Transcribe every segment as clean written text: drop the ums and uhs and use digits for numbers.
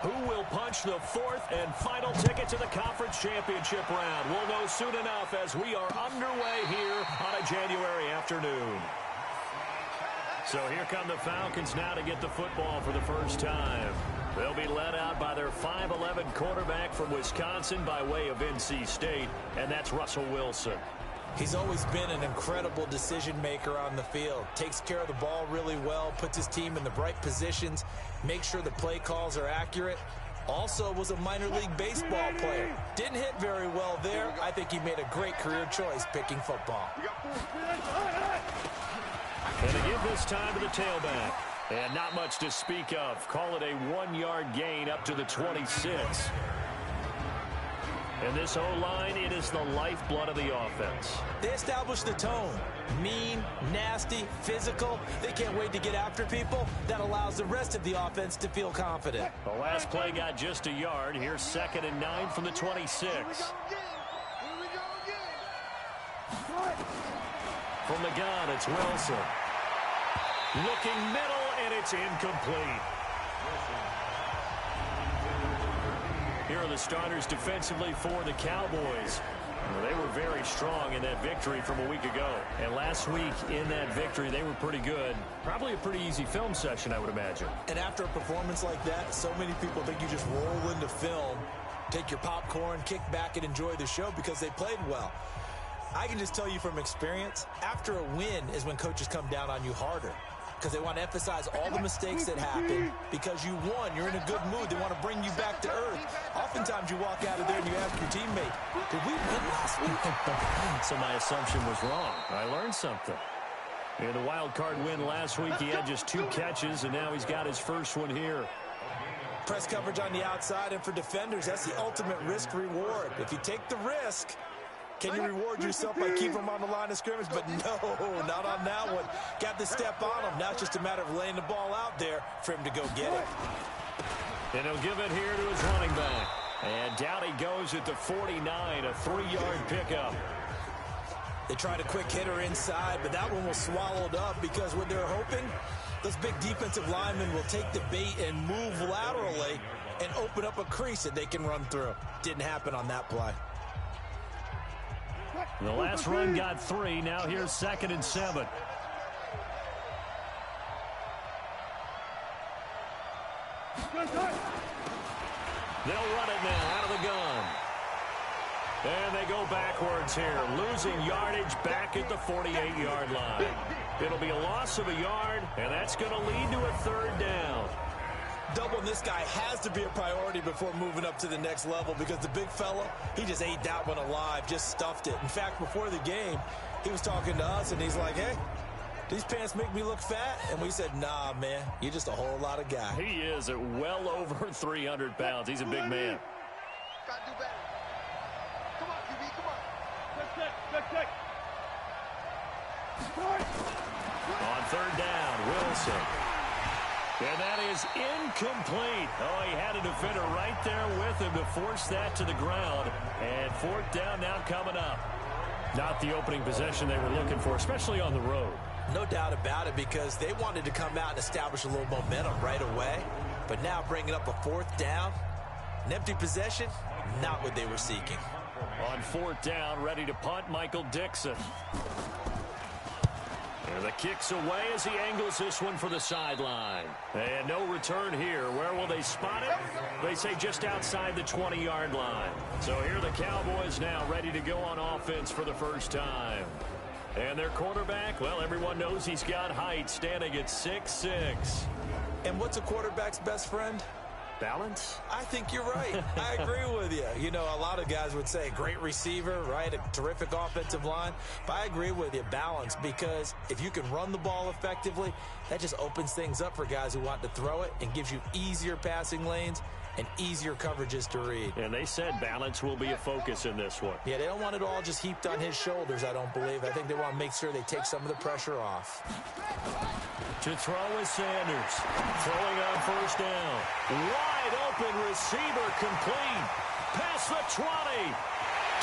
Who will punch the fourth and final ticket to the conference championship round? We'll know soon enough as we are underway here on a January afternoon. So here come the Falcons now to get the football for the first time. They'll be led out by their 5'11" quarterback from Wisconsin by way of NC State, and that's Russell Wilson. He's always been an incredible decision maker on the field. Takes care of the ball really well, puts his team in the right positions, makes sure the play calls are accurate. Also was a minor league baseball player. Didn't hit very well there. I think he made a great career choice picking football. And to give this time to the tailback. And not much to speak of. Call it a 1-yard gain up to the 26. And this O-line, it is the lifeblood of the offense. They establish the tone. Mean, nasty, physical. They can't wait to get after people. That allows the rest of the offense to feel confident. The last play got just a yard. Here's 2nd and 9 from the 26. From the gun, it's Wilson. Looking middle, and it's incomplete. Here are the starters defensively for the Cowboys. Well, they were very strong in that victory from a week ago. And last week in that victory, they were pretty good. Probably a pretty easy film session, I would imagine. And after a performance like that, so many people think you just roll into film, take your popcorn, kick back, and enjoy the show because they played well. I can just tell you from experience, after a win is when coaches come down on you harder. Because they want to emphasize all the mistakes that happened. Because you won, you're in a good mood. They want to bring you back to earth. Oftentimes you walk out of there and you ask your teammate, did we win last week? So my assumption was wrong. I learned something. In the wild card win last week, he had just 2 catches, and now he's got his first one here. Press coverage on the outside, and for defenders, that's the ultimate risk-reward. If you take the risk, can you reward yourself by keeping them on the line of scrimmage? But no, not on that one. Got the step on him. Now it's just a matter of laying the ball out there for him to go get it. And he'll give it here to his running back. And down he goes at the 49, a 3-yard pickup. They tried a quick hitter inside, but that one was swallowed up because what they're hoping, those big defensive linemen will take the bait and move laterally and open up a crease that they can run through. Didn't happen on that play. The last run got 3. Now here's 2nd and 7. They'll run it now out of the gun. And they go backwards here, losing yardage back at the 48-yard line. It'll be a loss of a yard, and that's going to lead to a 3rd down. Doubling this guy has to be a priority before moving up to the next level because the big fella, he just ate that one alive, just stuffed it. In fact, before the game, he was talking to us, and he's like, hey, these pants make me look fat? And we said, nah, man, you're just a whole lot of guy. He is at well over 300 pounds. He's a big man. Gotta do better. Come on, QB, come on. Check. On 3rd down, Wilson. And that is incomplete. Oh, he had a defender right there with him to force that to the ground. And 4th down now coming up. Not the opening possession they were looking for, especially on the road. No doubt about it, because they wanted to come out and establish a little momentum right away. But now bringing up a 4th down, an empty possession, not what they were seeking. On 4th down, ready to punt, Michael Dixon. And the kick's away as he angles this one for the sideline. And no return here. Where will they spot it? They say just outside the 20-yard line. So here are the Cowboys now ready to go on offense for the first time. And their quarterback, well, everyone knows he's got height, standing at 6'6". And what's a quarterback's best friend? Balance? I think you're right. I agree with you. You know, a lot of guys would say great receiver, right? A terrific offensive line. But I agree with you, balance, because if you can run the ball effectively, that just opens things up for guys who want to throw it and gives you easier passing lanes and easier coverages to read. And they said balance will be a focus in this one. Yeah, they don't want it all just heaped on his shoulders, I don't believe. I think they want to make sure they take some of the pressure off. To throw is Sanders. Throwing on 1st down. Wide open receiver complete. Past the 20.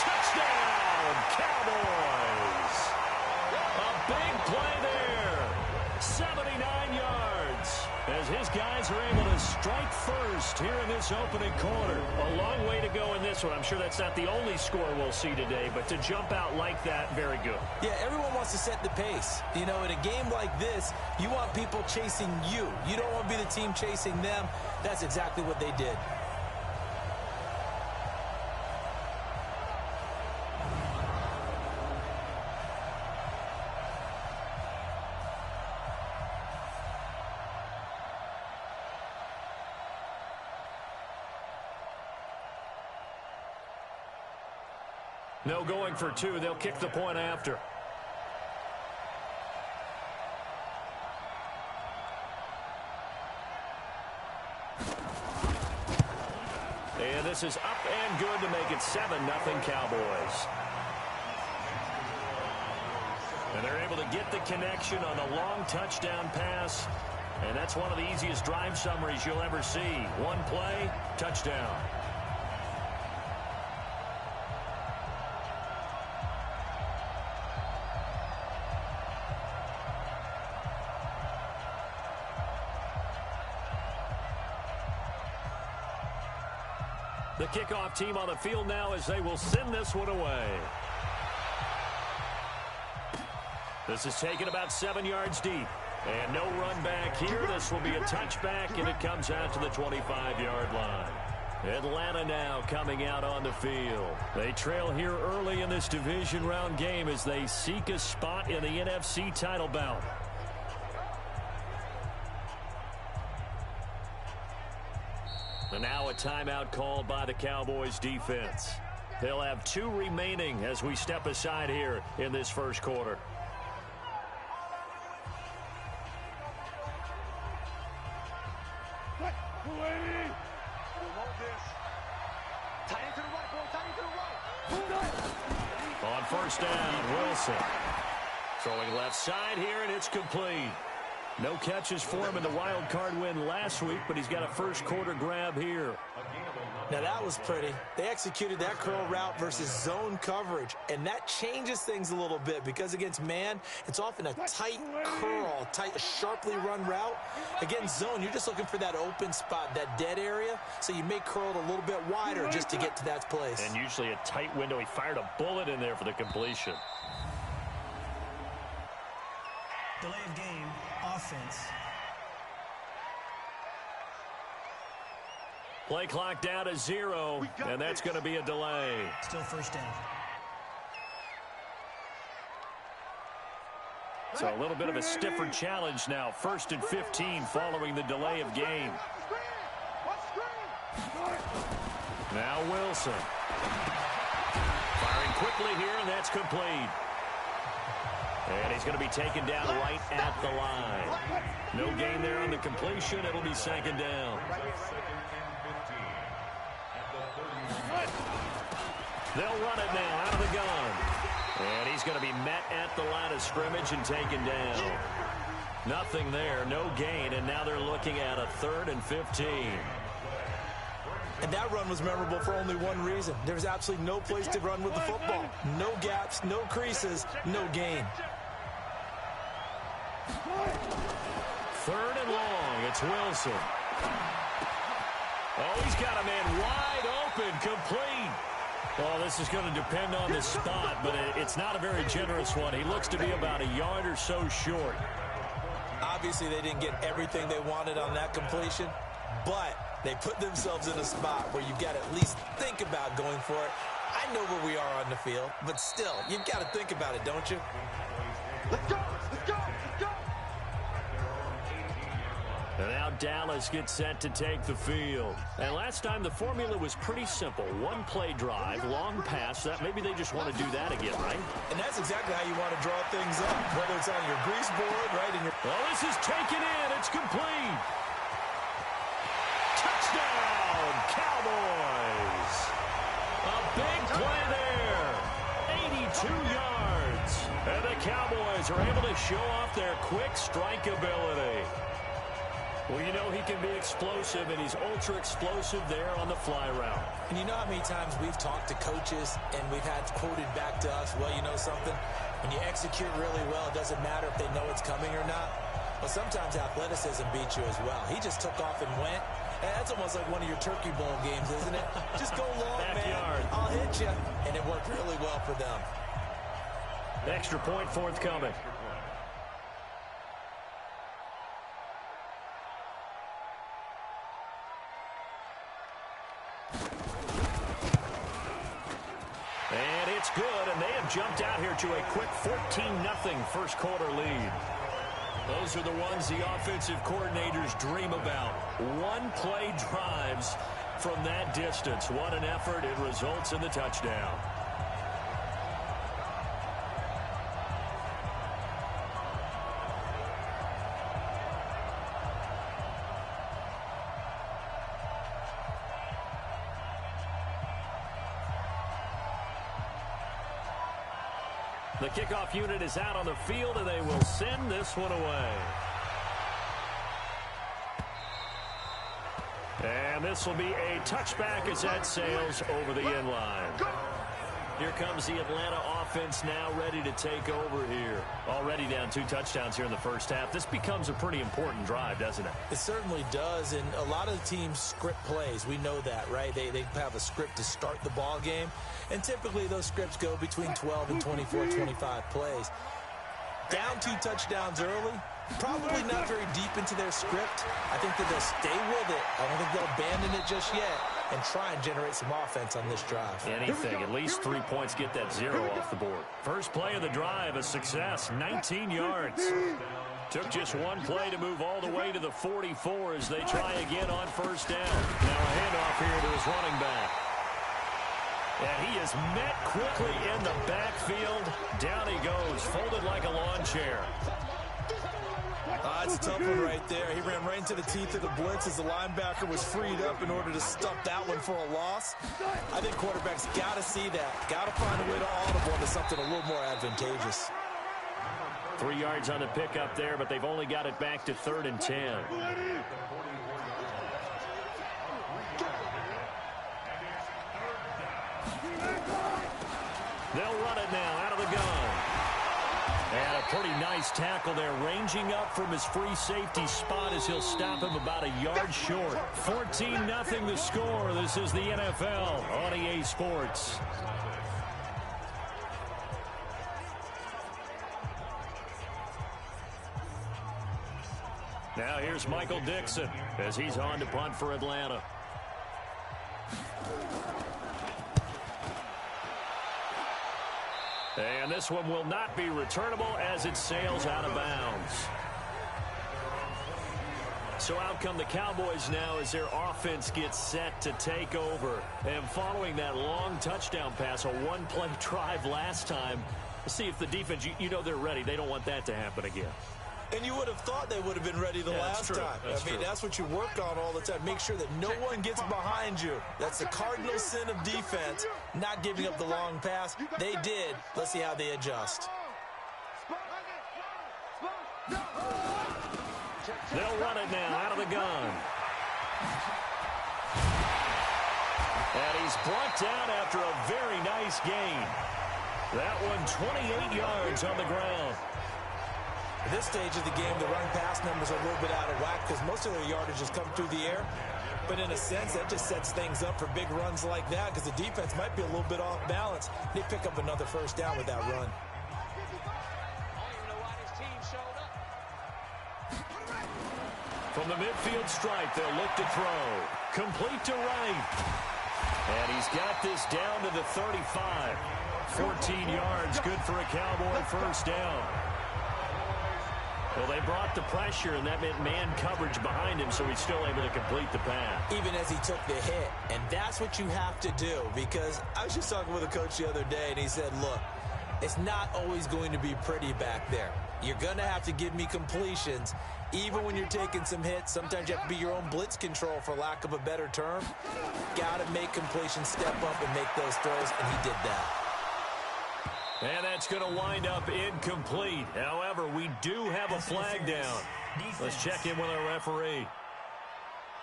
Touchdown, Cowboys. A big play there. 79 yards. as his guys are able to strike first here in this opening quarter. A long way to go in this one. I'm sure that's not the only score we'll see today, but to jump out like that, very good. Yeah, everyone wants to set the pace. You know, in a game like this, you want people chasing you. You don't want to be the team chasing them. That's exactly what they did. No going for two. They'll kick the point after. And this is up and good to make it 7-0 Cowboys. And they're able to get the connection on the long touchdown pass. And that's one of the easiest drive summaries you'll ever see. One play, touchdown. The kickoff team on the field now as they will send this one away. This is taken about 7 yards deep. And no run back here. This will be a touchback, and it comes out to the 25-yard line. Atlanta now coming out on the field. They trail here early in this division round game as they seek a spot in the NFC title bout. And now a timeout called by the Cowboys defense. They'll have 2 remaining as we step aside here in this first quarter. On first down, Wilson. Throwing left side here, and it's complete. No catches for him in the wild card win last week, but he's got a first quarter grab here. Now that was pretty. They executed that curl route versus zone coverage, and that changes things a little bit because against man, it's often a tight curl, tight, sharply run route. Against zone, you're just looking for that open spot, that dead area, so you may curl it a little bit wider just to get to that place. And usually a tight window. He fired a bullet in there for the completion. Delay of game, offense. Play clock down to 0, and that's going to be a delay. Still first down. So a little bit of a stiffer challenge now. 1st and 15 following the delay of game. Now Wilson. Firing quickly here, and that's complete. And he's going to be taken down right at the line. No gain there on the completion. It'll be 2nd down. They'll run it now out of the gun. And he's going to be met at the line of scrimmage and taken down. Nothing there, no gain, and now they're looking at a 3rd and 15. And that run was memorable for only one reason. There was absolutely no place to run with the football. No gaps, no creases, no gain. 3rd and long, it's Wilson. Oh, he's got a man wide open, complete. Well, this is going to depend on the spot, but it's not a very generous one. He looks to be about a yard or so short. Obviously, they didn't get everything they wanted on that completion, but they put themselves in a spot where you've got to at least think about going for it. I know where we are on the field, but still, you've got to think about it, don't you? Let's go! Let's go! Let's go! And now Dallas gets set to take the field. And last time the formula was pretty simple. One play drive, long pass. That maybe they just want to do that again, right? And that's exactly how you want to draw things up, whether it's on your grease board, right? In your Well, this is taken in. It's complete. Touchdown, Cowboys. A big play there. 82 yards. And the Cowboys are able to show off their quick strike ability. Well, you know he can be explosive, and he's ultra-explosive there on the fly route. And you know how many times we've talked to coaches and we've had quoted back to us, well, you know something? When you execute really well, it doesn't matter if they know it's coming or not. Well, sometimes athleticism beats you as well. He just took off and went. That's almost like one of your Turkey Bowl games, isn't it? Just go long, man. I'll hit you. And it worked really well for them. Extra point forthcoming. And it's good, and they have jumped out here to a quick 14-0 first quarter lead. Those are the ones the offensive coordinators dream about. One-play drives from that distance. What an effort. It results in the touchdown. The kickoff unit is out on the field, and they will send this one away. And this will be a touchback as that sails over the end line. Here comes the Atlanta offense now ready to take over here. Already down 2 touchdowns here in the first half. This becomes a pretty important drive, doesn't it? It certainly does, and a lot of the teams script plays. We know that, right? They have a script to start the ball game, and typically those scripts go between 12 and 24, 25 plays. Down 2 touchdowns early, probably not very deep into their script. I think that they'll stay with it. I don't think they'll abandon it just yet and try and generate some offense on this drive. Anything. At least 3 points, get that 0 off the board. First play of the drive, a success, 19 yards. Took just 1 play to move all the way to the 44 as they try again on first down. Now a handoff here to his running back. And he is met quickly in the backfield. Down he goes, folded like a lawn chair. It's a tough one right there. He ran right into the teeth of the blitz as the linebacker was freed up in order to stop that one for a loss. I think quarterbacks got to see that. Got to find a way to audible to something a little more advantageous. 3 yards on the pickup there, but they've only got it back to 3rd and 10. They'll run it now out of the gun. And a pretty nice tackle there, ranging up from his free safety spot as he'll stop him about a yard short. 14-0 the score. This is the NFL on EA Sports. Now here's Michael Dixon as he's on to punt for Atlanta. And this one will not be returnable as it sails out of bounds. So out come the Cowboys now as their offense gets set to take over. And following that long touchdown pass, a 1-play drive last time, see if the defense, you know they're ready. They don't want that to happen again. And you would have thought they would have been ready the last time. I mean, that's what you work on all the time. Make sure that no one gets behind you. That's the cardinal sin of defense, not giving up the long pass. They did. Let's see how they adjust. They'll run it now out of the gun. And he's brought down after a very nice gain. That one 28 yards on the ground. At this stage of the game, the run-pass numbers are a little bit out of whack because most of their yardage has come through the air. But in a sense, that just sets things up for big runs like that because the defense might be a little bit off balance. They pick up another first down with that run. From the midfield stripe, they'll look to throw. Complete to right. And he's got this down to the 35. 14 yards, good for a Cowboy first down. Well, they brought the pressure, and that meant man coverage behind him, so he's still able to complete the pass. Even as he took the hit. And that's what you have to do, because I was just talking with a coach the other day, and he said, look, it's not always going to be pretty back there. You're going to have to give me completions. Even when you're taking some hits, sometimes you have to be your own blitz control, for lack of a better term. Got to make completions, step up, and make those throws, and he did that. And that's going to wind up incomplete. However, we do have a flag down. Let's check in with our referee.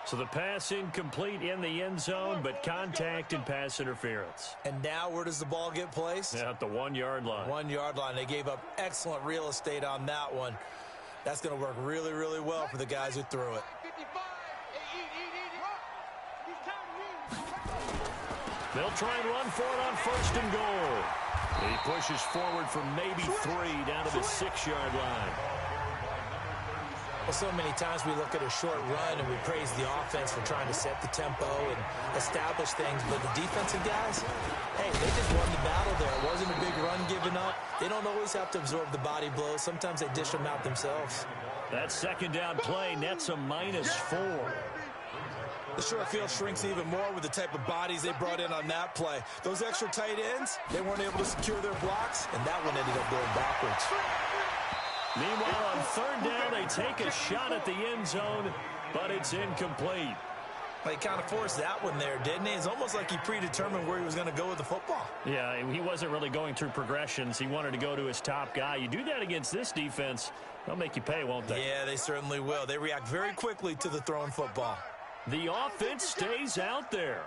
So the pass incomplete in the end zone, but contact and pass interference. And now where does the ball get placed? At the 1 yard line. 1 yard line. They gave up excellent real estate on that one. That's going to work really, really well for the guys who threw it. They'll try and run for it on 1st and goal. He pushes forward for maybe 3 down to the 6-yard line. Well, so many times we look at a short run and we praise the offense for trying to set the tempo and establish things, but the defensive guys, hey, they just won the battle there. It wasn't a big run given up. They don't always have to absorb the body blows. Sometimes they dish them out themselves. That 2nd down play nets a -4. The short field shrinks even more with the type of bodies they brought in on that play. Those extra tight ends, they weren't able to secure their blocks, and that one ended up going backwards. Meanwhile, on 3rd down, they take a shot at the end zone, but it's incomplete. He kind of forced that one there, didn't he? It's almost like he predetermined where he was going to go with the football. Yeah, he wasn't really going through progressions. He wanted to go to his top guy. You do that against this defense, they'll make you pay, won't they? Yeah, they certainly will. They react very quickly to the thrown football. The offense stays out there.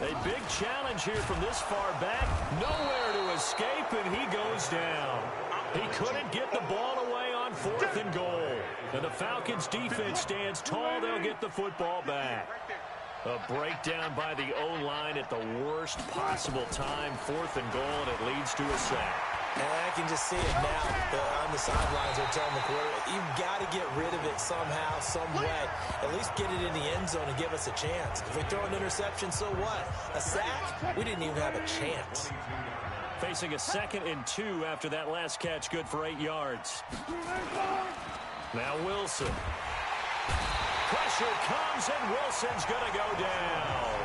A big challenge here from this far back. Nowhere to escape, and he goes down. He couldn't get the ball away on 4th and goal. And the Falcons' defense stands tall. They'll get the football back. A breakdown by the O-line at the worst possible time. 4th and goal, and it leads to a sack. And I can just see it now. On the sidelines, they're telling the quarterback, you've got to get rid of it somehow, some way. At least get it in the end zone and give us a chance. If we throw an interception, so what? A sack? We didn't even have a chance. Facing a 2nd and 2 after that last catch, good for 8 yards. Now Wilson. Pressure comes, and Wilson's going to go down.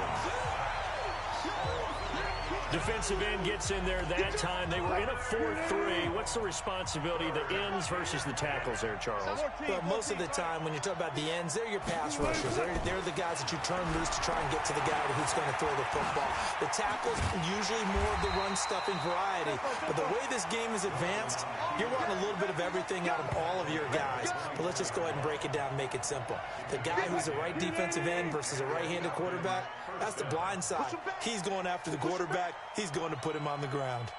Defensive end gets in there that time. They were in a 4-3. What's the responsibility of the ends versus the tackles there, Charles? Well, most of the time when you talk about the ends, they're your pass rushers. They're the guys that you turn loose to try and get to the guy who's going to throw the football. The tackles, usually more of the run-stuffing variety. But the way this game is advanced, you're wanting a little bit of everything out of all of your guys. But let's just go ahead and break it down and make it simple. The guy who's the right defensive end versus a right-handed quarterback, that's the blind side. He's going after the quarterback. He's going to put him on the ground.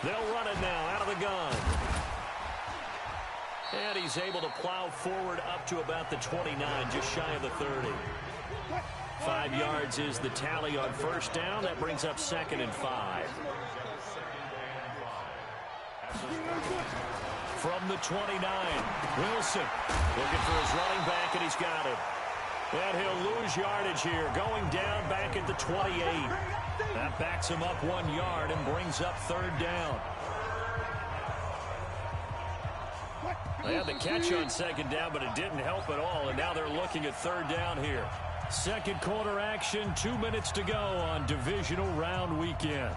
They'll run it now out of the gun. And he's able to plow forward up to about the 29, just shy of the 30. 5 yards is the tally on 1st down. That brings up 2nd and 5. From the 29, Wilson looking for his running back, and he's got it. And he'll lose yardage here, going down back at the 28. That backs him up 1 yard and brings up 3rd down. They had the catch on 2nd down, but it didn't help at all, and now they're looking at 3rd down here. 2nd quarter action, 2 minutes to go on divisional round weekend.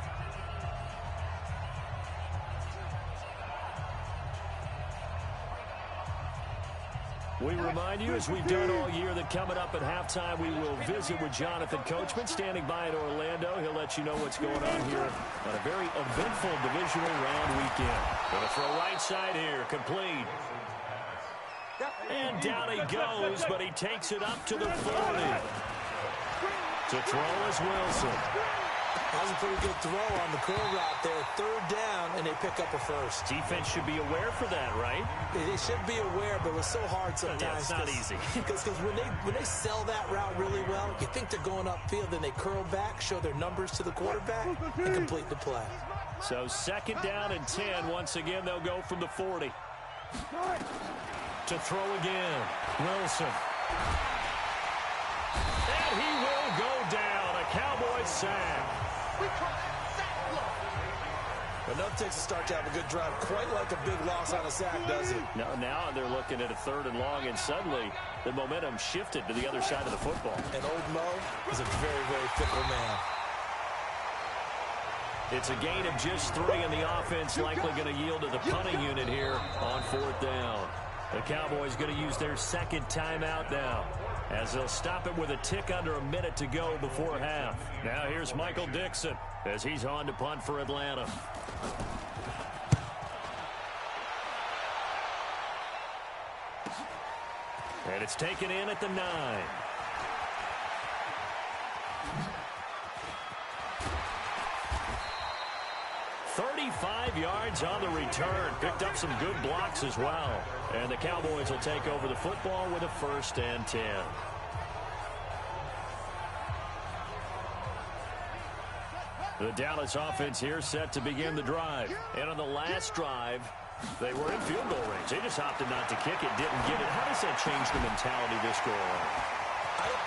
We remind you, as we've done all year, that coming up at halftime, we will visit with Jonathan Coachman, standing by in Orlando. He'll let you know what's going on here on a very eventful divisional round weekend. Going to throw right side here, complete. And down he goes, but he takes it up to the 40. To throw is Wilson. That was a pretty good throw on the curl route there. 3rd down, and they pick up a first. Defense should be aware for that, right? They should be aware, but it's so hard sometimes. Yeah, it's not easy. Because when they sell that route really well, you think they're going upfield, then they curl back, show their numbers to the quarterback, and complete the play. So 2nd down and 10. Once again, they'll go from the 40. To throw again, Wilson. And he will go down. A Cowboys sack. But no takes a start to have a good drive. Quite like a big loss on a sack, does it? No, now they're looking at a 3rd and long, and suddenly the momentum shifted to the other side of the football. And old Mo is a very, very fickle man. It's a gain of just 3, and the offense likely going to yield to the punting unit here on 4th down. The Cowboys going to use their 2nd timeout now, as they'll stop it with a tick under a minute to go before half. Now here's Michael Dixon as he's on to punt for Atlanta. And it's taken in at the 9. 5 yards on the return. Picked up some good blocks as well. And the Cowboys will take over the football with a 1st and 10. The Dallas offense here set to begin the drive. And on the last drive, they were in field goal range. They just opted not to kick it, didn't get it. How does that change the mentality this go on?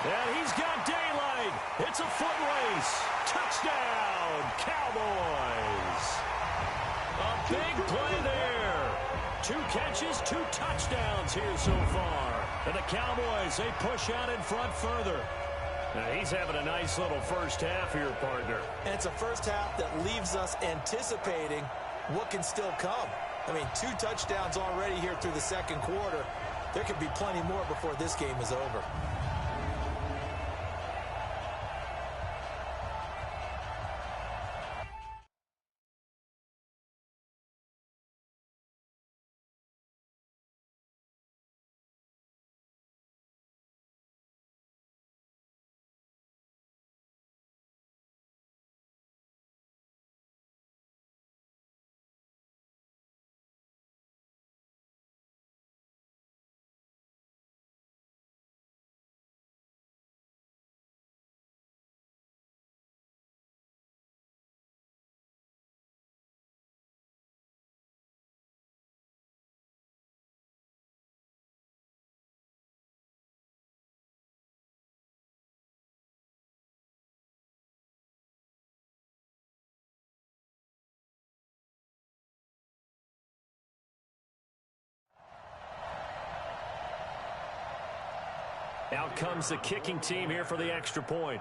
And he's got daylight. It's a foot race. Touchdown, Cowboys. A big play there. 2 catches, 2 touchdowns here so far. And the Cowboys, they push out in front further. Now he's having a nice little first half here, partner. And it's a first half that leaves us anticipating what can still come. I mean, 2 touchdowns already here through the second quarter. There could be plenty more before this game is over. Out comes the kicking team here for the extra point.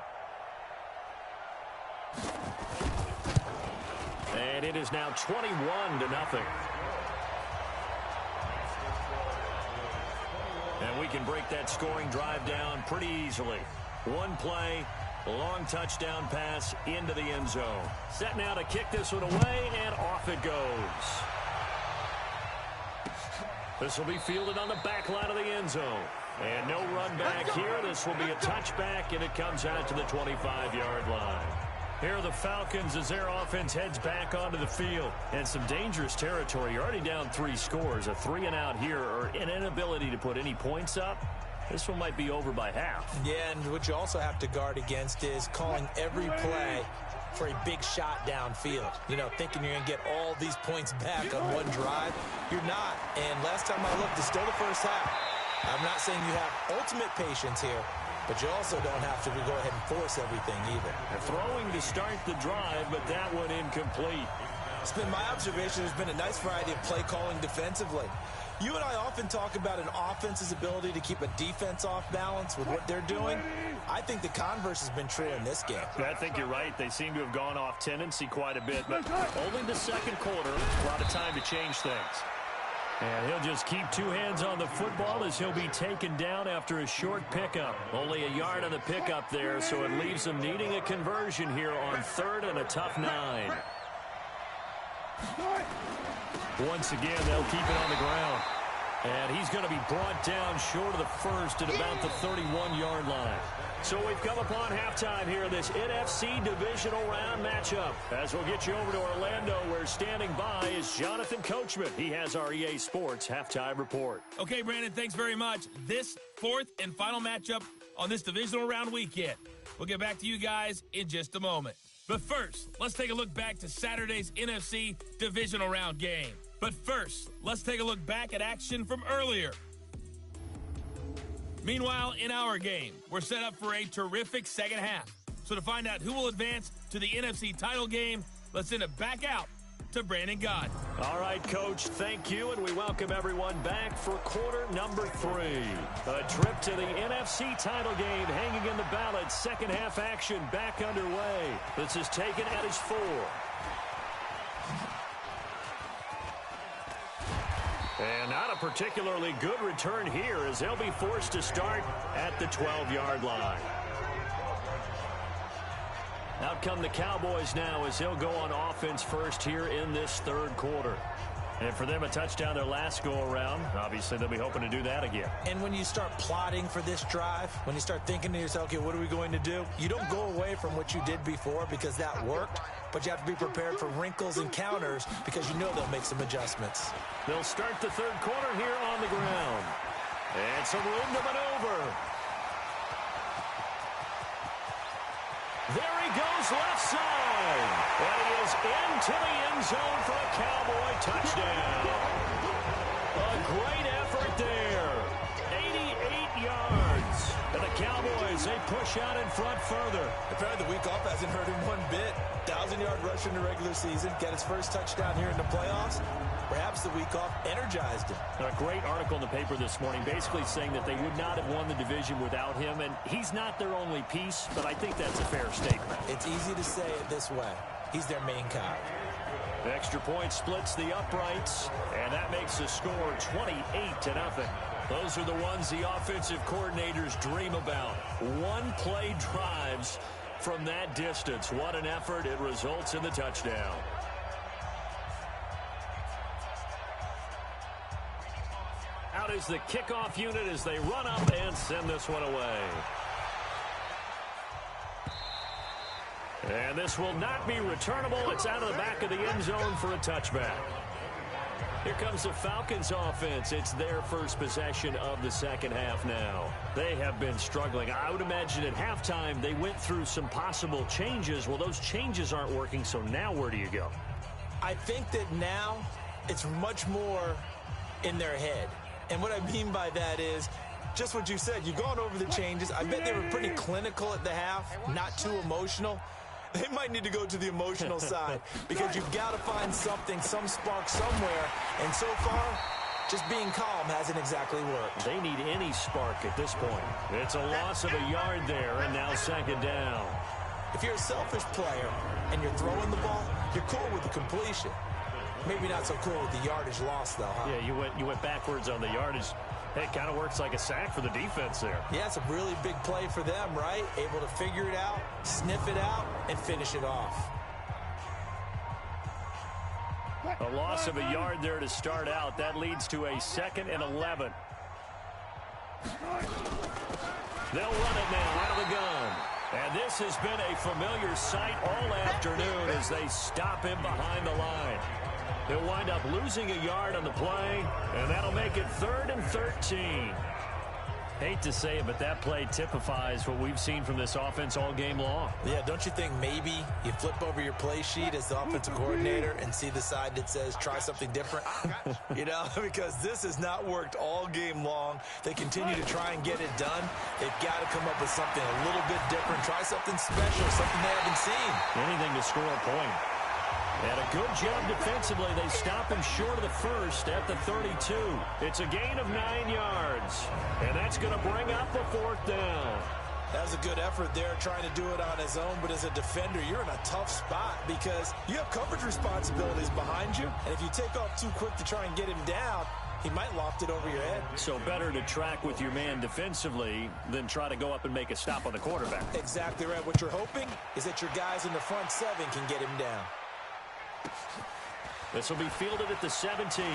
And it is now 21-0. And we can break that scoring drive down pretty easily. 1 play, long touchdown pass into the end zone. Set now to kick this one away, and off it goes. This will be fielded on the back line of the end zone. And no run back here. This will be a touchback, and it comes out to the 25-yard line. Here are the Falcons as their offense heads back onto the field. And some dangerous territory. You're already down 3 scores. A 3-and-out here, or an inability to put any points up. This one might be over by half. Yeah, and what you also have to guard against is calling every play for a big shot downfield. You know, thinking you're going to get all these points back on one drive. You're not. And last time I looked, it's still the first half. I'm not saying you have ultimate patience here, but you also don't have to go ahead and force everything either. They're throwing to start the drive, but that one incomplete. It's been my observation there's been a nice variety of play calling defensively. You and I often talk about an offense's ability to keep a defense off balance with what they're doing. I think the converse has been true in this game. I think you're right. They seem to have gone off tendency quite a bit, but only the second quarter, a lot of time to change things. And he'll just keep 2 hands on the football as he'll be taken down after a short pickup. Only a yard on the pickup there, so it leaves him needing a conversion here on 3rd and a tough 9. Once again, they'll keep it on the ground. And he's going to be brought down short of the first at about the 31-yard line. So we've come upon halftime here in this NFC divisional round matchup. As we'll get you over to Orlando, where standing by is Jonathan Coachman. He has our EA Sports halftime report. Okay, Brandon, thanks very much. This 4th and final matchup on this divisional round weekend. We'll get back to you guys in just a moment. But first, let's take a look back to Saturday's NFC divisional round game. But first, let's take a look back at action from earlier. Meanwhile, in our game, we're set up for a terrific second half. So to find out who will advance to the NFC title game, let's send it back out to Brandon Gott. All right, Coach, thank you, and we welcome everyone back for quarter number 3. A trip to the NFC title game hanging in the balance. Second half action back underway. This is taken at his 4. And not a particularly good return here as they'll be forced to start at the 12-yard line. Out come the Cowboys now as they'll go on offense first here in this 3rd quarter. And for them, a touchdown their last go-around. Obviously, they'll be hoping to do that again. And when you start plotting for this drive, when you start thinking to yourself, okay, what are we going to do? You don't go away from what you did before because that worked. but you have to be prepared for wrinkles and counters because you know they'll make some adjustments. They'll start the third quarter here on the ground. And some room to maneuver. There he goes left side. And he is into the end zone for a Cowboy touchdown. A great effort there. 88 yards. And the Cowboys, they push out in front further. Apparently the week off hasn't hurt him one bit. 1,000-yard rush in the regular season. Got his first touchdown here in the playoffs. Perhaps the week off energized him. A great article in the paper this morning basically saying that they would not have won the division without him. And he's not their only piece, but I think that's a fair statement. It's easy to say it this way. He's their main guy. The extra point splits the uprights, and that makes the score 28-0. Those are the ones the offensive coordinators dream about. One-play drives from that distance. What an effort. It results in the touchdown. Out is the kickoff unit as they run up and send this one away. And this will not be returnable. It's out of the back of the end zone for a touchback. Here comes the Falcons offense. It's their first possession of the second half now. They have been struggling. I would imagine at halftime they went through some possible changes. Well, those changes aren't working, so now where do you go? I think that now it's much more in their head. And what I mean by that is just what you said. You've gone over the changes. I bet they were pretty clinical at the half, not too emotional. They might need to go to the emotional side because you've got to find something, some spark somewhere. And so far, just being calm hasn't exactly worked. They need any spark at this point. It's a loss of a yard there, and now second down. If you're a selfish player and you're throwing the ball, you're cool with the completion. Maybe not so cool with the yardage loss, though, huh? Yeah, you went backwards on the yardage. Hey, it kind of works like a sack for the defense there. Yeah, it's a really big play for them, right? Able to figure it out, sniff it out, and finish it off. A loss of a yard there to start out. That leads to a 2nd and 11. They'll run it now out of the gun. And this has been a familiar sight all afternoon as they stop him behind the line. They'll wind up losing a yard on the play, and that'll make it 3rd and 13. Hate to say it, but that play typifies what we've seen from this offense all game long. Yeah, don't you think maybe you flip over your play sheet as the offensive coordinator and see the side that says try something different? You know, because this has not worked all game long. They continue to try and get it done. They've got to come up with something a little bit different. Try something special, something they haven't seen. Anything to score a point. And a good job defensively. They stop him short of the first at the 32. It's a gain of 9 yards. And that's going to bring up a 4th down. That was a good effort there trying to do it on his own. But as a defender, you're in a tough spot because you have coverage responsibilities behind you. And if you take off too quick to try and get him down, he might loft it over your head. So better to track with your man defensively than try to go up and make a stop on the quarterback. Exactly right. What you're hoping is that your guys in the front 7 can get him down. This will be fielded at the 17.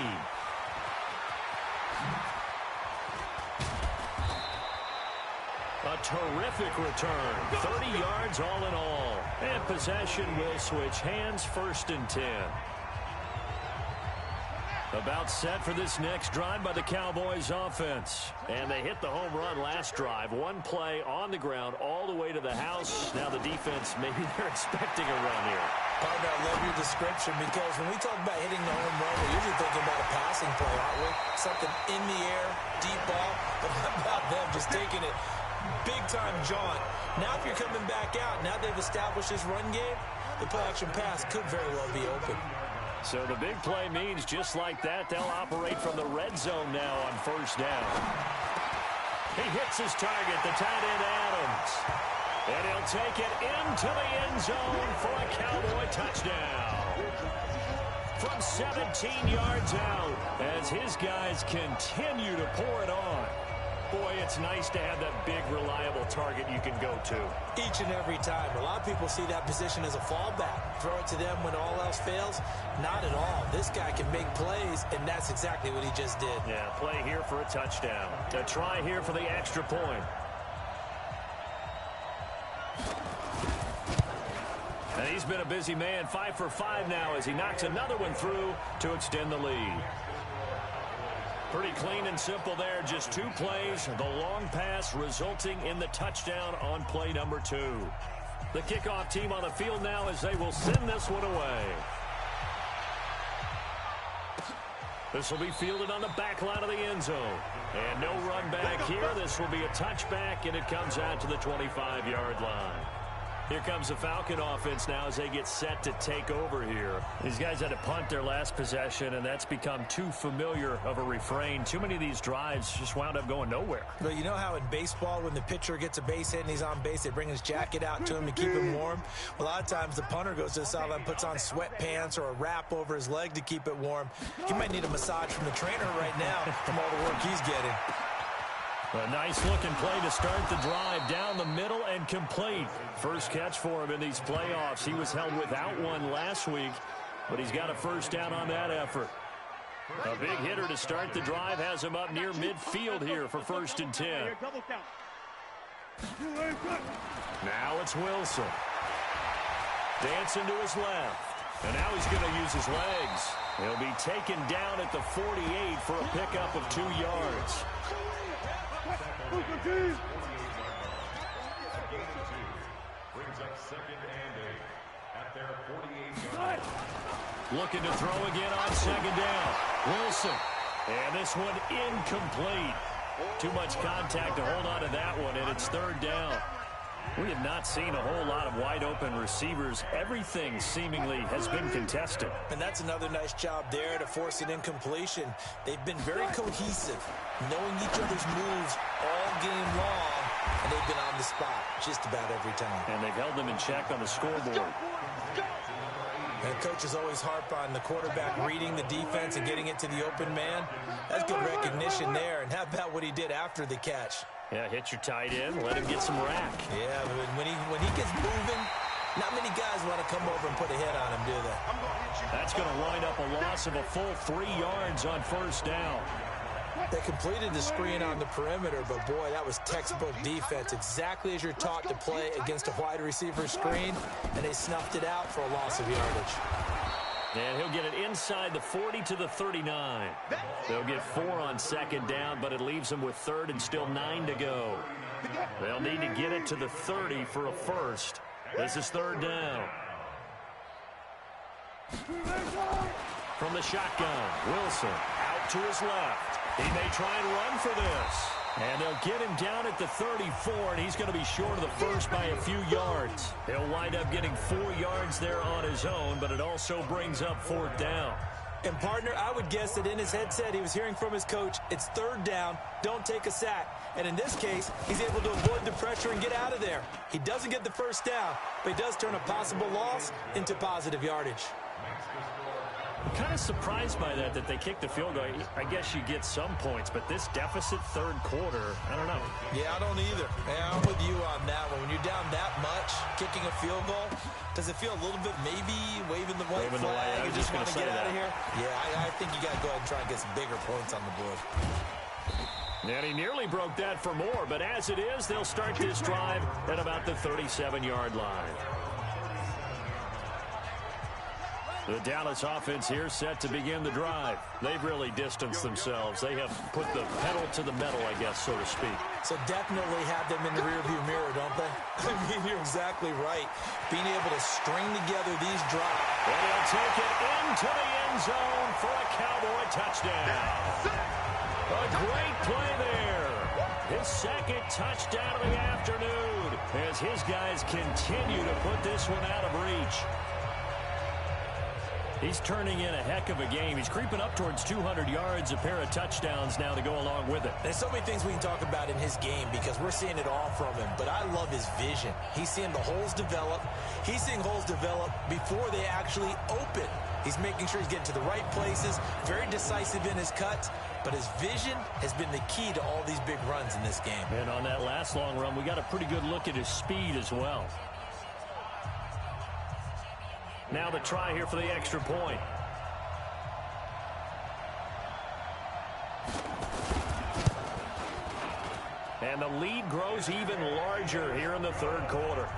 A terrific return. 30 yards all in all. And possession will switch hands, 1st and 10. About set for this next drive by the Cowboys offense. And they hit the home run last drive. One play on the ground all the way to the house. Now the defense, maybe they're expecting a run here. Partner, I love your description because when we talk about hitting the home run, we're usually thinking about a passing play, aren't we? Something in the air, deep ball. But how about them just taking it big-time jaunt? Now if you're coming back out, now they've established this run game, the play-action pass could very well be open. So the big play means just like that, they'll operate from the red zone now on 1st down. He hits his target, the tight end Adams. And he'll take it into the end zone for a Cowboy touchdown. From 17 yards out as his guys continue to pour it on. Boy, it's nice to have that big, reliable target you can go to. Each and every time. A lot of people see that position as a fallback. Throw it to them when all else fails. Not at all. This guy can make plays, and that's exactly what he just did. Yeah, play here for a touchdown. A try here for the extra point. And he He's been a busy man, 5 for 5 now as he knocks another one through to extend the lead. Pretty clean and simple there. Just 2 plays. The long pass resulting in the touchdown on play number 2. The kickoff team on the field now as they will send this one away. This will be fielded on the back line of the end zone. And no run back here. This will be a touchback, and it comes out to the 25-yard line. Here comes the Falcon offense now as they get set to take over here. These guys had to punt their last possession, and that's become too familiar of a refrain. Too many of these drives just wound up going nowhere. Well, you know how in baseball when the pitcher gets a base hit and he's on base, they bring his jacket out to him to keep him warm? Well, a lot of times the punter goes to the sideline, puts on sweatpants or a wrap over his leg to keep it warm. He might need a massage from the trainer right now from all the work he's getting. A nice-looking play to start the drive down the middle and complete. First catch for him in these playoffs. He was held without one last week, but he's got a first down on that effort. A big hitter to start the drive has him up near midfield here for 1st and 10. Now it's Wilson. Dancing to his left. And now he's going to use his legs. He'll be taken down at the 48 for a pickup of 2 yards. Brings up 2nd and 8 at their 48-yard line. Looking to throw again on 2nd down. Wilson. And this one incomplete. Too much contact to hold on to that one, and it's 3rd down. We have not seen a whole lot of wide-open receivers. Everything seemingly has been contested. And that's another nice job there to force an incompletion. They've been very cohesive, knowing each other's moves all game long, and they've been on the spot just about every time. And they've held them in check on the scoreboard. And coaches always harp on the quarterback reading the defense and getting it to the open man. That's good recognition there. And how about what he did after the catch? Yeah, hit your tight end, let him get some rack. Yeah, but when he gets moving, not many guys want to come over and put a hit on him, do they? That's going to wind up a loss of a full 3 yards on 1st down. They completed the screen on the perimeter, but boy, that was textbook defense. Exactly as you're taught to play against a wide receiver screen, and they snuffed it out for a loss of yardage. And he'll get it inside the 40 to the 39. They'll get 4 on 2nd down, but it leaves them with 3rd and still 9 to go. They'll need to get it to the 30 for a first. This is 3rd down. From the shotgun, Wilson out to his left. He may try and run for this. And they'll get him down at the 34, and he's going to be short of the first by a few yards. He'll wind up getting 4 yards there on his own, but it also brings up 4th down. And, partner, I would guess that in his headset he was hearing from his coach, it's 3rd down, don't take a sack. And in this case, he's able to avoid the pressure and get out of there. He doesn't get the first down, but he does turn a possible loss into positive yardage. I'm kind of surprised by that they kicked the field goal. I guess you get some points, but this deficit 3rd quarter, I don't know. Yeah, I don't either. Yeah, I'm with you on that one. When you're down that much, kicking a field goal, does it feel a little bit maybe waving the white flag? I was you just want to get out that. of here? Yeah, I think you got to go ahead and try and get some bigger points on the board. And he nearly broke that for more, but as it is, they'll start this drive at about the 37-yard line. The Dallas offense here set to begin the drive. They've really distanced themselves. They have put the pedal to the metal, I guess, so to speak. So definitely have them in the rearview mirror, don't they? I mean, you're exactly right. Being able to string together these drives. And he'll take it into the end zone for a Cowboy touchdown. A great play there. His 2nd touchdown of the afternoon as his guys continue to put this one out of reach. He's turning in a heck of a game. He's creeping up towards 200 yards, a pair of touchdowns now to go along with it. There's so many things we can talk about in his game because we're seeing it all from him, but I love his vision. He's seeing the holes develop. He's seeing holes develop before they actually open. He's making sure he's getting to the right places, very decisive in his cuts, but his vision has been the key to all these big runs in this game. And on that last long run, we got a pretty good look at his speed as well. Now the try here for the extra point. And the lead grows even larger here in the 3rd quarter.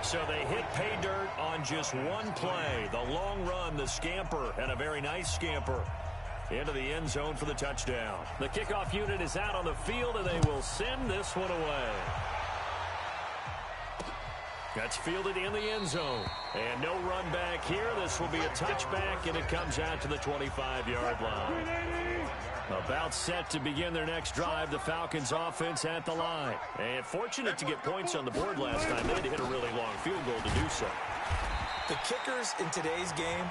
So they hit pay dirt on just one play. The long run, the scamper, and a very nice scamper into the end zone for the touchdown. The kickoff unit is out on the field, and they will send this one away. That's fielded in the end zone. And no run back here. This will be a touchback, and it comes out to the 25-yard line. About set to begin their next drive, the Falcons offense at the line. And fortunate to get points on the board last time. They had to hit a really long field goal to do so. The kickers in today's game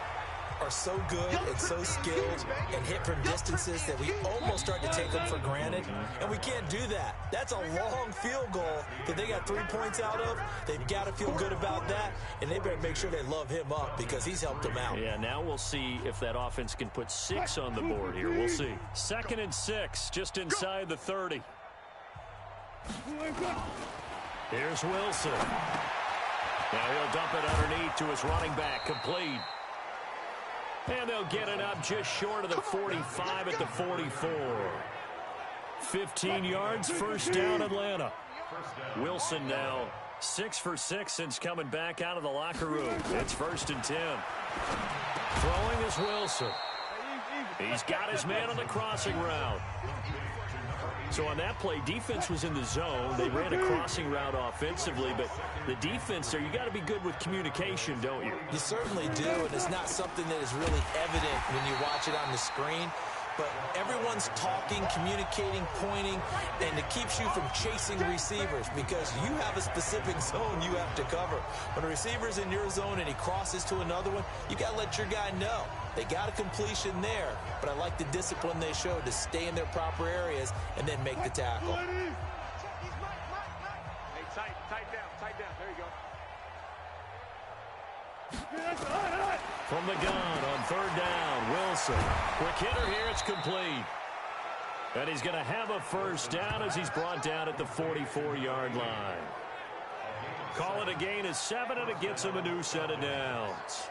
are so good and so skilled and hit from distances that we almost start to take them for granted, and we can't do that. That's a long field goal that they got 3 points out of. They've got to feel good about that, and they better make sure they love him up because he's helped them out. Yeah, now we'll see if that offense can put 6 on the board here. We'll see. 2nd and 6, just inside the 30. Here's Wilson. Now he'll dump it underneath to his running back, complete. And they'll get it up just short of the 45 at the 44. 15 yards, first down, Atlanta. Wilson now 6 for 6 since coming back out of the locker room. It's 1st and 10. Throwing is Wilson. He's got his man on the crossing route. So on that play, defense was in the zone. They ran a crossing route offensively, but the defense there, you got to be good with communication, don't you? You certainly do, and it's not something that is really evident when you watch it on the screen. But everyone's talking, communicating, pointing, and it keeps you from chasing receivers because you have a specific zone you have to cover. When a receiver's in your zone and he crosses to another one, you got to let your guy know. They got a completion there, but I like the discipline they showed to stay in their proper areas and then make the tackle. Hey, tight down. There you go. From the gun on 3rd down, Wilson. Quick hitter here, it's complete. And he's going to have a first down as he's brought down at the 44-yard line. Call it a gain of 7, and it gets him a new set of downs.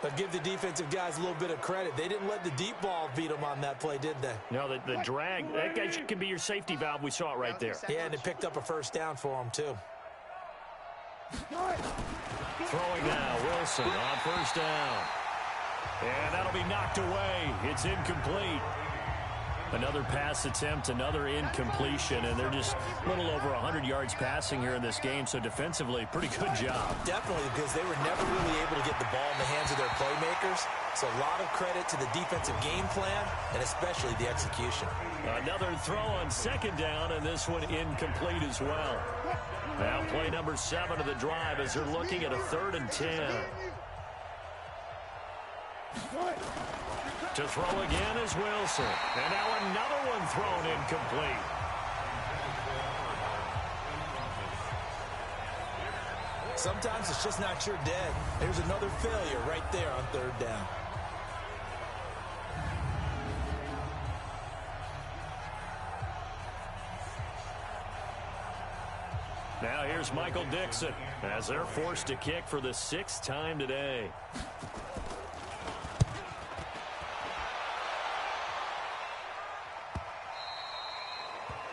But give the defensive guys a little bit of credit. They didn't let the deep ball beat them on that play, did they? No, the drag, that guy can be your safety valve. We saw it right there. Yeah, and it picked up a first down for them, too. Throwing now, Wilson on 1st down. And that'll be knocked away. It's incomplete. Another pass attempt, another incompletion, and they're just a little over 100 yards passing here in this game, so defensively, pretty good job. Definitely, because they were never really able to get the ball in the hands of their playmakers. So a lot of credit to the defensive game plan, and especially the execution. Another throw on 2nd down, and this one incomplete as well. Now play number 7 of the drive as they're looking at a 3rd and 10. To throw again is Wilson. And now another one thrown incomplete. Sometimes it's just not your dead. There's another failure right there on 3rd down. Now here's Michael Dixon as they're forced to kick for the 6th time today.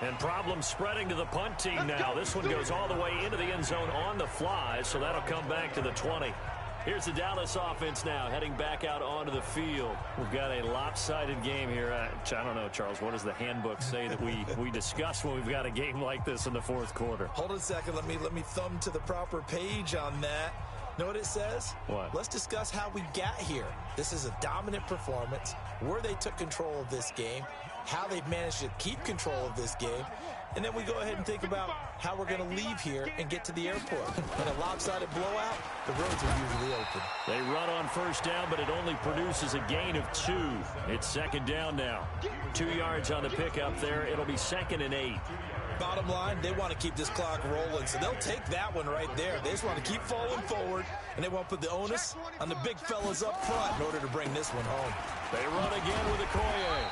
And problems spreading to the punt team now. This one goes all the way into the end zone on the fly, so that'll come back to the 20. Here's the Dallas offense now heading back out onto the field. We've got a lopsided game here. I don't know, Charles, what does the handbook say that we discuss when we've got a game like this in the 4th quarter? Hold on a second. Let me thumb to the proper page on that. Know what it says? What? Let's discuss how we got here. This is a dominant performance, where they took control of this game, how they've managed to keep control of this game, and then we go ahead and think about how we're going to leave here and get to the airport. In a lopsided blowout, the roads are usually open. They run on 1st down, but it only produces a gain of 2. It's 2nd down now. 2 yards on the pickup there. It'll be 2nd and 8. Bottom line, they want to keep this clock rolling, so they'll take that one right there. They just want to keep falling forward, and they want to put the onus on the big fellas up front in order to bring this one home. They run again with Okoye.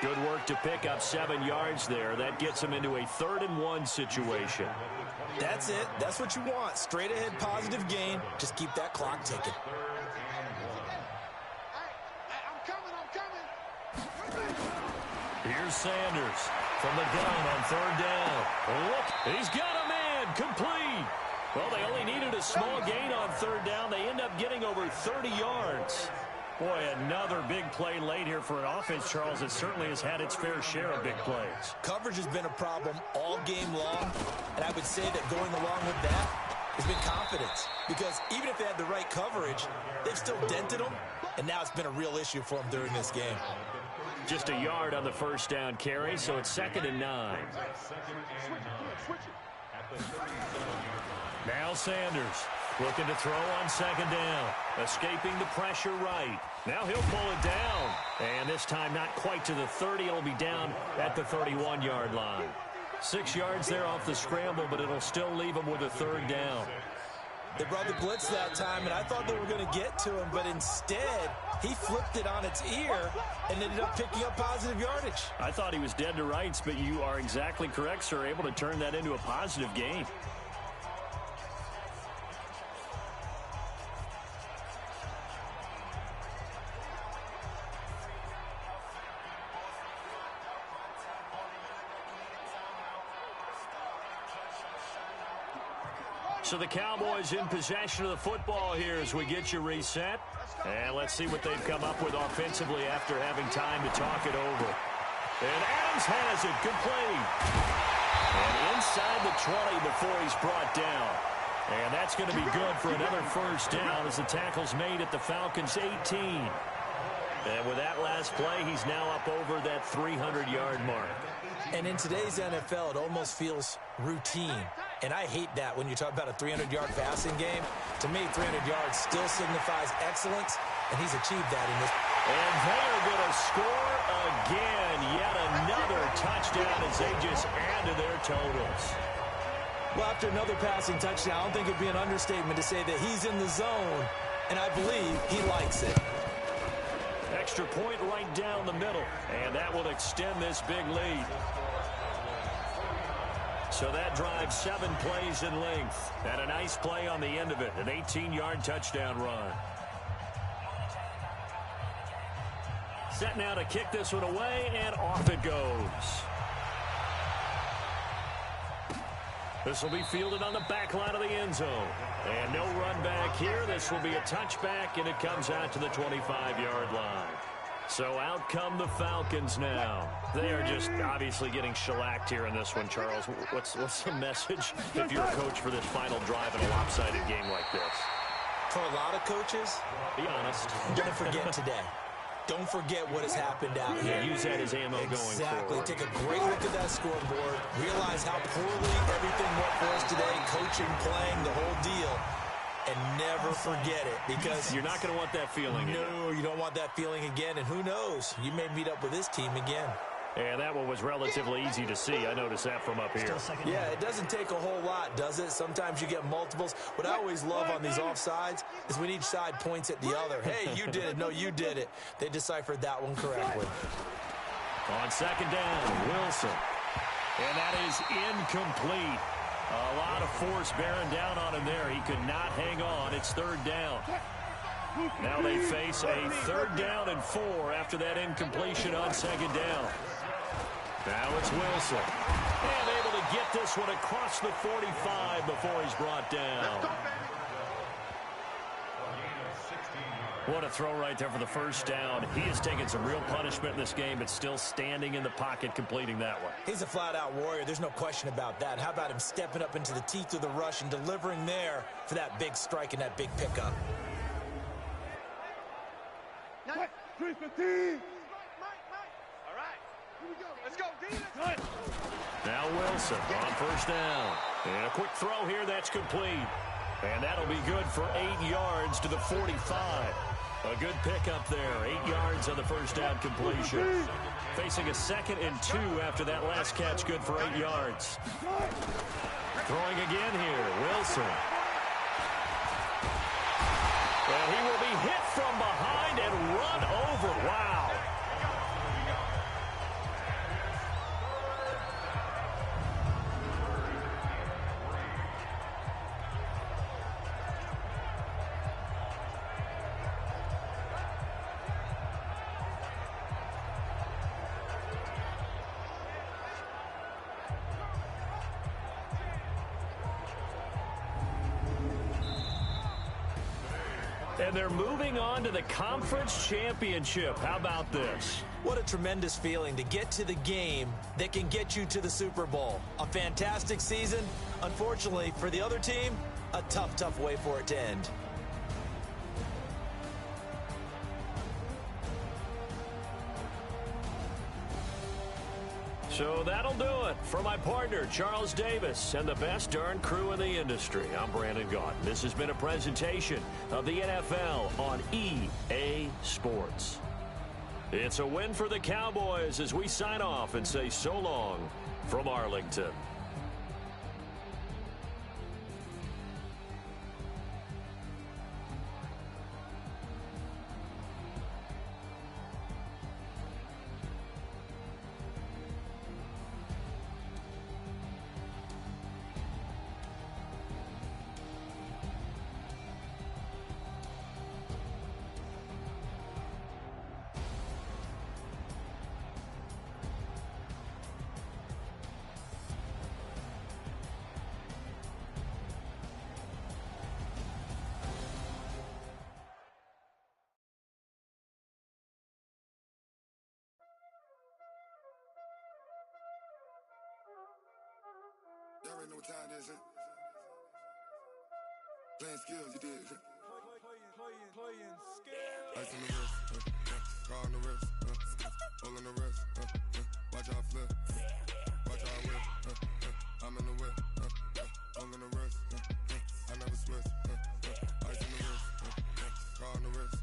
Good work to pick up 7 yards there. That gets them into a 3rd and 1 situation. That's it. That's what you want. Straight ahead positive gain. Just keep that clock ticking. Here's Sanders from the gun on 3rd down. Look, he's got a man complete. Well, they only needed a small gain on third down. They end up getting over 30 yards. Boy, another big play late here for an offense, Charles, that certainly has had its fair share of big plays. Coverage has been a problem all game long, and I would say that going along with that has been confidence. Because even if they had the right coverage, they've still dented them, and now it's been a real issue for them during this game. Just a yard on the first down carry, so it's 2nd and 9. Now Sanders looking to throw on 2nd down. Escaping the pressure right. Now he'll pull it down. And this time not quite to the 30. It'll be down at the 31-yard line. 6 yards there off the scramble, but it'll still leave him with a 3rd down. They brought the blitz that time, and I thought they were going to get to him, but instead he flipped it on its ear and ended up picking up positive yardage. I thought he was dead to rights, but you are exactly correct, sir. Able to turn that into a positive gain. So the Cowboys in possession of the football here as we get you reset. And let's see what they've come up with offensively after having time to talk it over. And Adams has it complete. And inside the 20 before he's brought down. And that's going to be good for another first down as the tackle's made at the Falcons' 18. And with that last play, he's now up over that 300-yard mark. And in today's NFL, it almost feels routine. And I hate that when you talk about a 300-yard passing game. To me, 300 yards still signifies excellence, and he's achieved that in this. And they are going to score again. Yet another touchdown as they just add to their totals. Well, after another passing touchdown, I don't think it would be an understatement to say that he's in the zone, and I believe he likes it. Extra point right down the middle, and that will extend this big lead. So that drives 7 plays in length, and a nice play on the end of it, an 18-yard touchdown run. Set now to kick this one away, and off it goes. This will be fielded on the back line of the end zone. And no run back here. This will be a touchback, and it comes out to the 25-yard line. So out come the Falcons now. They are just obviously getting shellacked here in this one, Charles. What's the message if you're a coach for this final drive in a lopsided game like this? For a lot of coaches, be honest. Don't forget today. Don't forget what has happened out here. Use that as ammo going forward. Exactly. Take a great look at that scoreboard. Realize how poorly everything went for us today. Coaching, playing, the whole deal. And never forget it, because you're not going to want that feeling again. No, you don't want that feeling again. And who knows? You may meet up with this team again. Yeah, that one was relatively easy to see. I noticed that from up here. Yeah, it doesn't take a whole lot, does it? Sometimes you get multiples. What I always love on these offsides is when each side points at the other. Hey, you did it. No, you did it. They deciphered that one correctly. On 2nd down, Wilson. And that is incomplete. A lot of force bearing down on him there. He could not hang on. It's 3rd down. Now they face a 3rd down and 4 after that incompletion on 2nd down. Now it's Wilson. And able to get this one across the 45 before he's brought down. What a throw right there for the first down. He has taken some real punishment in this game, but still standing in the pocket, completing that one. He's a flat-out warrior. There's no question about that. How about him stepping up into the teeth of the rush and delivering there for that big strike and that big pickup? 315. All right. Here we go. Let's go, D. Now Wilson on 1st down. And a quick throw here that's complete. And that'll be good for 8 yards to the 45. A good pickup there. 8 yards on the 1st down completion. Facing a 2nd and 2 after that last catch, good for 8 yards. Throwing again here, Wilson. And he will be hit from behind and run over. Wow. And they're moving on to the conference championship. How about this? What a tremendous feeling to get to the game that can get you to the Super Bowl. A fantastic season. Unfortunately, for the other team, a tough, tough way for it to end. So that'll do it. For my partner, Charles Davis, and the best darn crew in the industry, I'm Brandon Gaudin. This has been a presentation of the NFL on EA Sports. It's a win for the Cowboys as we sign off and say so long from Arlington. Y'all already know what time it is, huh? Playing skills, you did. Playing skills. Ice on the wrist, car on the wrist, hole in the wrist, watch how I flip, watch how I whip, I'm in the whip, hole in the wrist, I never switch, ice on the wrist, car on the wrist,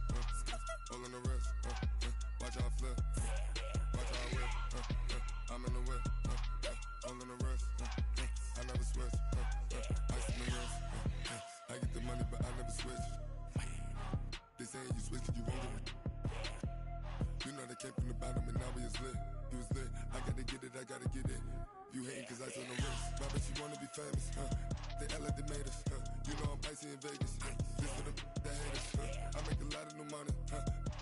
hole in the wrist, watch how I flip, watch how I whip, I'm in the whip, hole in the wrist, I never switch, ice on the wrist, I get the money but I never switch. They say you switch cause you won't get it. You know they came from the bottom and now we is lit. You was lit, I gotta get it, I gotta get it. You hating cause ice on the wrist. Why bet you wanna be famous, They act like they made us, You know I'm icy in Vegas, This for the that hate us, I make a lot of new money,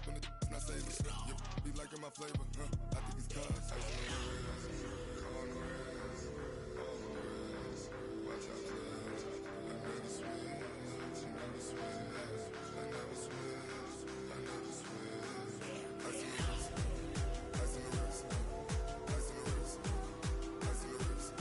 When the not saving, You be liking my flavor, I think it's cause ice on the wrist, on the wrist, on the wrist. Watch out, please. I never switch, you never switch. I never switch, I never switch. Ice in the wrist, ice in the wrist, ice in the wrist, ice in the wrist, ice in the wrist,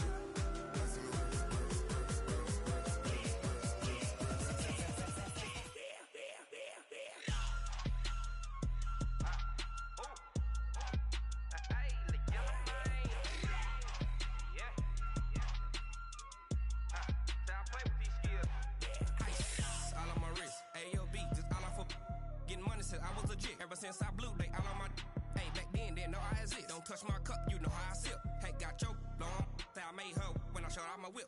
all on my wrist, AOB, just all off of getting money since I was legit. Ever since I blew, they all on my hey, back then, didn't know I exist. Don't touch my cup, you know how I sip. Hey, got your long, say I made her when I showed out my whip.